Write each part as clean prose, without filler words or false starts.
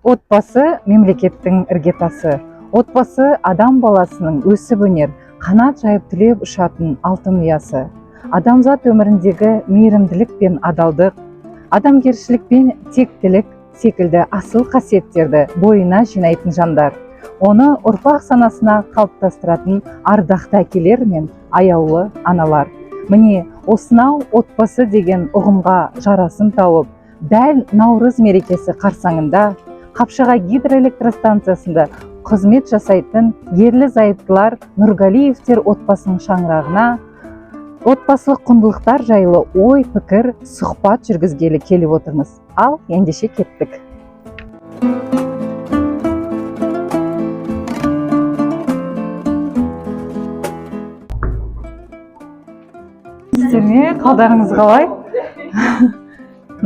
Отбасы мемлекеттің іргетасы. Отбасы адам баласының өсіп-өнер, қанат жайып түлеп ұшатын алтын ұясы. Адамзат өміріндегі мейірімділік пен адалдық, адамгершілік пен тектілік секілді асыл қасиеттерді бойына жинайтын жандар. Оны ұрпақ санасына қалыптастыратын ардақты әкелер мен аяулы аналар. Міне, осынау отбасы деген ұғымға жарасым тауып, дәл Наурыз мерекесі қарсаңында Қапшағай гидроэлектростанциясында қызмет жасайтын ерлі-зайыптылар Нұрғалиевтер отбасының шаңырағына отбасылық құндылықтар жайлы ой, пікір, сұхбат жүргізгелі келіп отырмыз. Ал ендеше кеттік. Сіздерге қалдарыңыз қалай?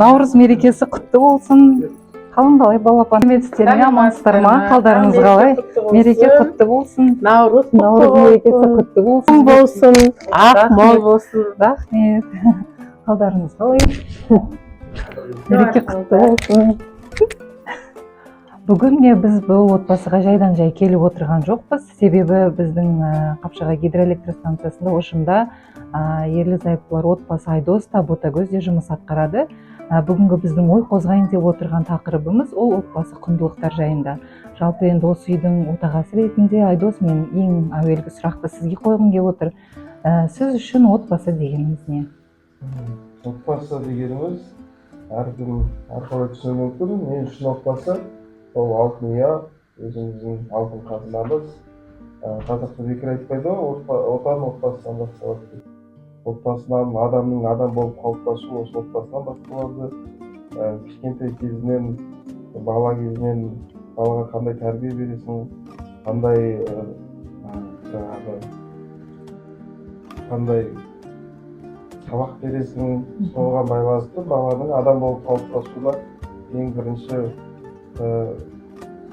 Наурыз мерекесі құтты болсын. Қалың балапан, сіздерге амансыздар ма? Қалдарыңыз қалай? Мереке құтты болсын. Наурыз мерекесі құтты болсын. Ақ мол болсын. Рахмет. Қалдарыңыз қалай? Мереке құтты болсын. Бүгін біз бұл отбасыға жайдан жай келіп отырған жоқпыз. Себебі біздің Қапшағай гидроэлектростанциясында ұжымда ерлі-зайыптылар отбасы Айдос та Ботагөз де жұмыс атқарады. Бүгінгі біздің ой қозғайын деп отырған тақырыбымыз ол отбасы құндылықтар жайында. Жалпы енді осы үйдің отағасы ретінде Айдос, мен ең әуелгі сұрақты сізге қойғым келіп отыр. Сіз үшін отбасы дегеніміз не? Отбасы дегеніміз әркім әрқалай түсіну мүмкін. Мен үшін отбасы ол алтын ұя, өзіміздің алтын қазынамыз. Қазақта бекер айтпайды ғой, отан отбасынан басталады. Отбасынан адамның адам болып қалыптасуы осы отбасынан басталады. Кішкентай кезінен, бала кезінен балаға қандай тәрбие бересің, қандай сабақ бересің, соған байланысты баланың адам болып қалыптасуына ең бірінші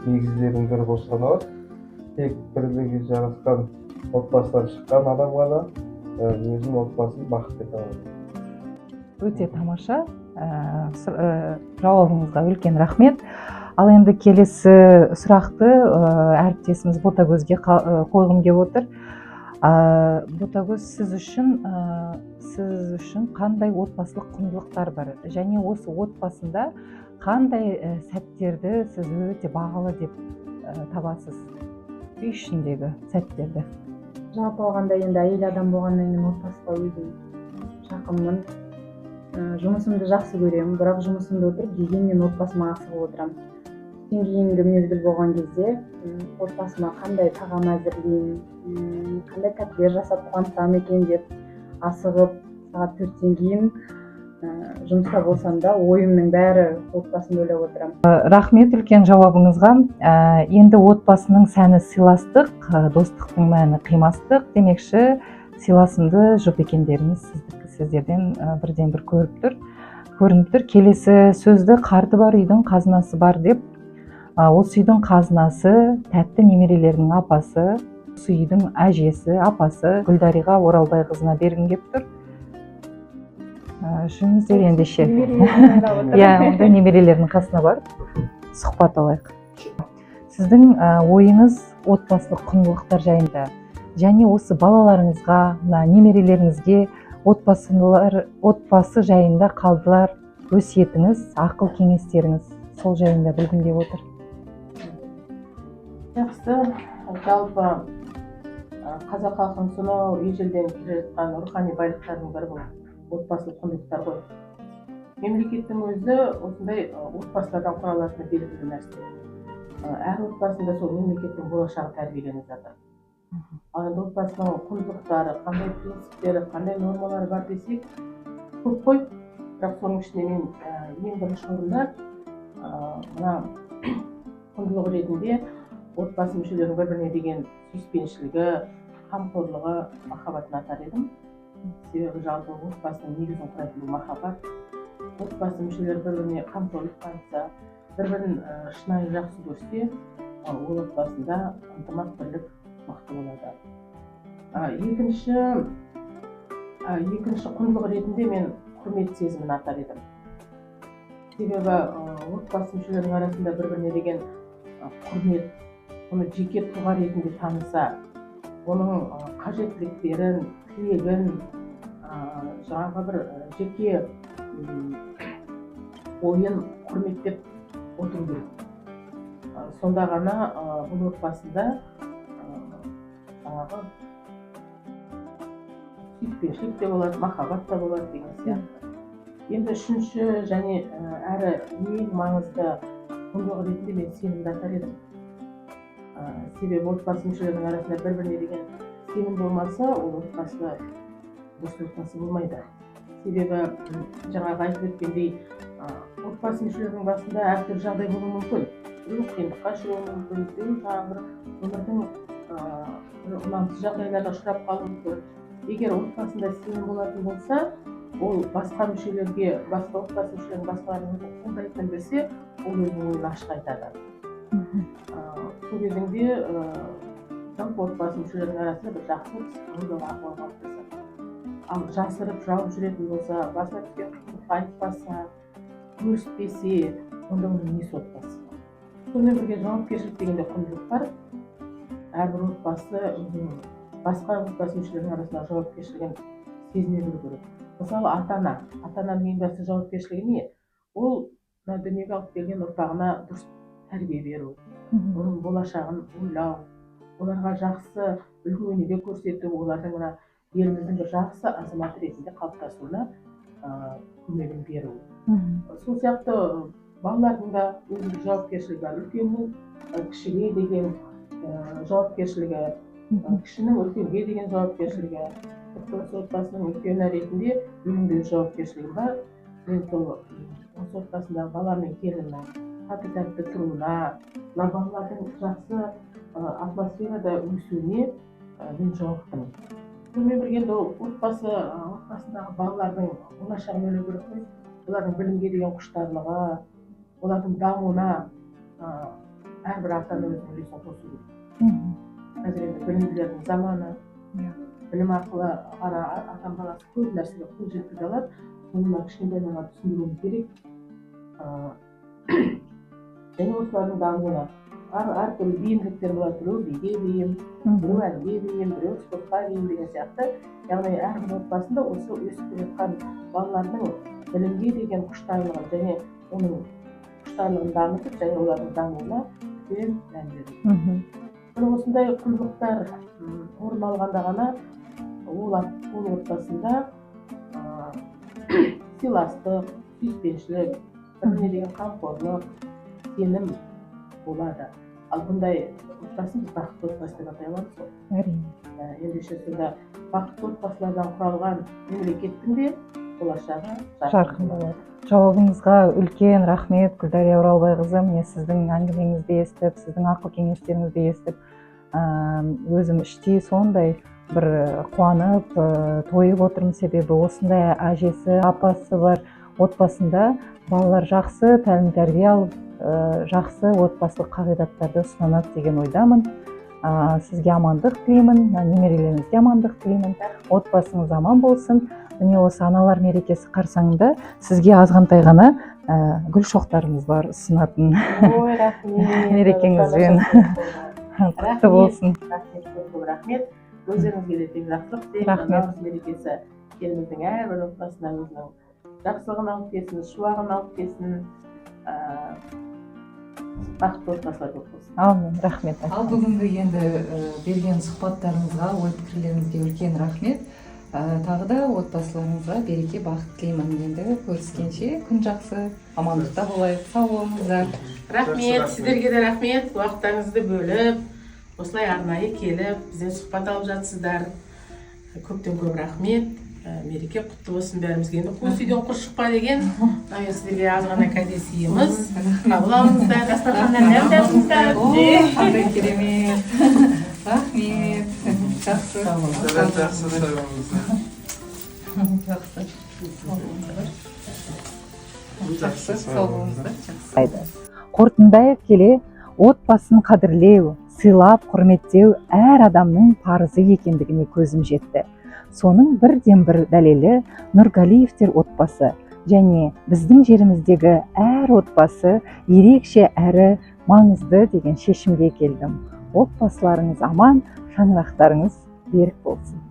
негіздердің бірі болып саналады. Тек бірлігі жарасқан отбасынан шыққан адам ғана өзінің отбасын бақытты ете алады. Өте тамаша. Жауабыңызға үлкен рахмет. Ал енді келесі сұрақты әріптесіміз Ботагөзге қойғым келіп отыр. Ботагөз, сіз үшін қандай отбасылық құндылықтар бар? Және осы отбасында қандай сәттерді сіз өте бағалы деп табасыз? Үй ішіндегі сәттерді. Жалпы алғанда енді әйел адам болғаннан кейін отбасыға өзім жақынмын. Жұмысымды жақсы көремін, бірақ жұмысымды отырып дегенмен отбасыма асығып отырамын. Түстен кейінгі мезгіл болған кезде отбасыма қандай тағам әзірлеймін, қандай тәттілер жасап қуантсам екен деп асығып, сағат 4-тен кейін жұмыста болсам да ойымның бәрі отбасымды ойлап отырамын. Рахмет үлкен жауабыңызға. Енді отбасының сәні сыйластық, достықтың мәні қимастық демекші, сыйласымды жұп екендеріңіз сіздерден бірден бір көрініп тұр. Келесі сөзді қарты бар үйдің қазынасы бар деп, осы үйдің қазынасы тәтті немерелерінің апасы, осы үйдің әжесі, апасы Гүлдариға Оралбайқызына бергім келіп тұр. Жүріңіздер ендеше. Онда немерелерінің қасына барып сұхбат алайық. Сіздің ойыңыз отбасылық құндылықтар жайында, және осы балаларыңызға, немерелеріңізге отбасы жайында қалдылар өсиетіңіз, ақыл кеңестеріңіз сол жайында білгім келіп отыр. Жақсы, жалпы қазақ халқының сонау ежелден келе жатқан рухани байлықтардың бірі бұл отбасылық құндылықтар ғой. Мемлекеттің өзі осындай отбасылардан құралатыны белгілі нәрсе. Әр отбасында сол мемлекеттің болашағы тәрбиеленіп жатыр. Ал енді отбасының құндылықтары, қандай принциптері, қандай нормалары бар десек, көп қой. Бірақ соның ішінде мен ең бірінші орында мына құндылық ретінде отбасы мүшелерінің бір-біріне деген сүйіспеншілігі, қамқорлығы, махаббатын атар едім. Себебі жалпы отбасының негізін құрайтын бұл махаббат. Отбасы мүшелері бір-біріне қамқорлық танытса, бір-бірін шынайы жақсы көрсе, ол отбасында ынтымақ бірлік мықты болады. Екінші құндылық ретінде мен құрмет сезімін атар едім. Себебі отбасы мүшелерінің арасында бір-біріне деген құрмет, оны жеке тұлға ретінде таныса, оның қажеттіліктерін, тілегін, жаңағы бір жеке ойын құрметтеп отыру керек. Сонда ғана бұл отбасында жаңағы сүйіспеншілік те болады, махаббат та болады деген сияқты. Енді үшінші және әрі ең маңызды құндылық ретінде мен сенімді атар едім. Себебі отбасы мүшелерінің арасында бір-біріне деген сенім болмаса, ол отбасы дұрыс отбасы болмайды. Себебі жаңағы айтып өткендей, отбасы мүшелерінің басында әртүрлі жағдай болуы мүмкін. Біреу қиындыққа ұшырауы мүмкін, біреу жаңағы өмірдің ұнамсыз жағдайларға ұшырап қалуы мүмкін. Егер отбасында сенім болатын болса, ол басқа мүшелерге, басқа отбасы мүшелерінің басқаларын қолдайтынын білсе, ол өзінің ойын ашық айтады. Сол кезеңде жалпы отбасы мүшелерінің арасында бір жақсы психологиялық ахуал қалыптасады. Ал жасырып жауып жүретін болса, басына түскен қиындыққа айтпаса, бөліспесе, онда оның несі отбасы? Сонымен бірге жауапкершілік деген де құндылық бар. Әрбір отбасы басқа отбасы мүшелерінің арасында жауапкершілігін сезіне білу керек. Мысалы, ата-ананың ең басты жауапкершілігі не? Ол дүниеге алып келген ұрпағына дұрыс тәрбие беру, оның болашағын ойлау, оларға жақсы үлгі өнеге көрсету, олардың мына еліміздің бір жақсы азаматы ретінде қалыптасуына көмегін беру. Сол сияқты балалардың да өзіндік жауапкершілігі бар. Үлкеннің кішіге деген жауапкершілігі, кішінің үлкенге деген жауапкершілігі, осы отбасының үлкені ретінде өзінің жауапкершілігі бар. Мен осы отбасындағы бала мен келіннің тату тәтті тұруына, балалардың жақсы атмосферада өсуіне мен жауаптымын. Сонымен бірге отбасындағы балалардың болашағын ойлау керек қой. Олардың білімге деген құштарлығы, олардың дамуына әрбір ата-ана өзінің үлесін қосу керек. Қазір енді білімділердің заманы, білім арқылы ғана ата баласы көп нәрсеге қол жеткізе алады. Оны кішкентайынан түсіндіруіміз керек. Және осылардың дамуына әртүрлі бейімділіктер болады. Біреу биге бейім, біреу әнге бейім, біреу спортқа бейім деген сияқты. Яғни әрбір отбасында осы өсіп келе жатқан балалардың білімге деген құштарлығын және оның құштарлығын дамытып, және олардың дамуына үлкен мән береді. Осындай құндылықтар орын алғанда ғана ол отбасында сыйластық, сүйіспеншілік, біріне деген қамқорлық, сенім болады. Ал бұндай отбасын біз бақытты отбасы деп атай аламыз ғой. Әрине. Ендеше сонда бақытты отбасылардан құралған мемлекеттің де болашағы жарқын болады. Жауабыңызға үлкен рахмет, Гүлдария Оралбайқызы. Міне сіздің әңгімеңізді естіп, сіздің ақыл кеңестеріңізді естіп, өзім іштей сондай бір қуанып, тойып отырмын. Себебі осындай әжесі, апасы бар отбасында балалар жақсы тәлім тәрбие алып, жақсы отбасылық қағидаттарды ұстанады деген ойдамын. Сізге амандық тілеймін, немерелеріңізге амандық тілеймін. Отбасыңыз аман болсын. Міне осы аналар мерекесі қарсаңында сізге азғантай ғана гүл шоқтарымыз бар ұсынатын. Ой, рахмет. Мерекеңізбен құтты болсын. Рахмет. Өздеріңізге де тек жақсылық тілеймін. Наурыз мерекесі еліміздің әрбір отбасына өзінің жақсылығын алып келсін, шуағын алып келсін. Бақытты отбасылар көп болсын. Аумин, рахмет. Ал бүгінгі енді берген сұхбаттарыңызға, ой пікірлеріңізге үлкен рахмет. Тағы да отбасыларыңызға береке, бақыт тілеймін. Енді көріскенше күн жақсы, амандықта болайық, сау болыңыздар. Рахмет, сіздерге де рахмет. Уақыттарыңызды бөліп, осылай арнайы келіп, бізден сұхбат алып жатсыздар. Көптен көп рахмет. Мереке құтты болсын бәрімізге. Енді қос үйден құр шықпа деген, мен сіздерге аз ғана кәде сыйымыз. Қабыл алыңыздар, дастарханнан дәм татыңыздар. Қандай керемет. Рахмет. Жақсы. Жақсы, сау болыңыздар. Қорытындайық келе, отбасын қадірлеу, сыйлап, құрметтеу әр адамның парызы екендігіне көзім жетті. Соның бірден бір дәлелі Нұрғалиевтер отбасы. және біздің жеріміздегі әр отбасы ерекше әрі маңызды деген шешімге келдім. Отбасыларыңыз аман, шаңырақтарыңыз берік болсын.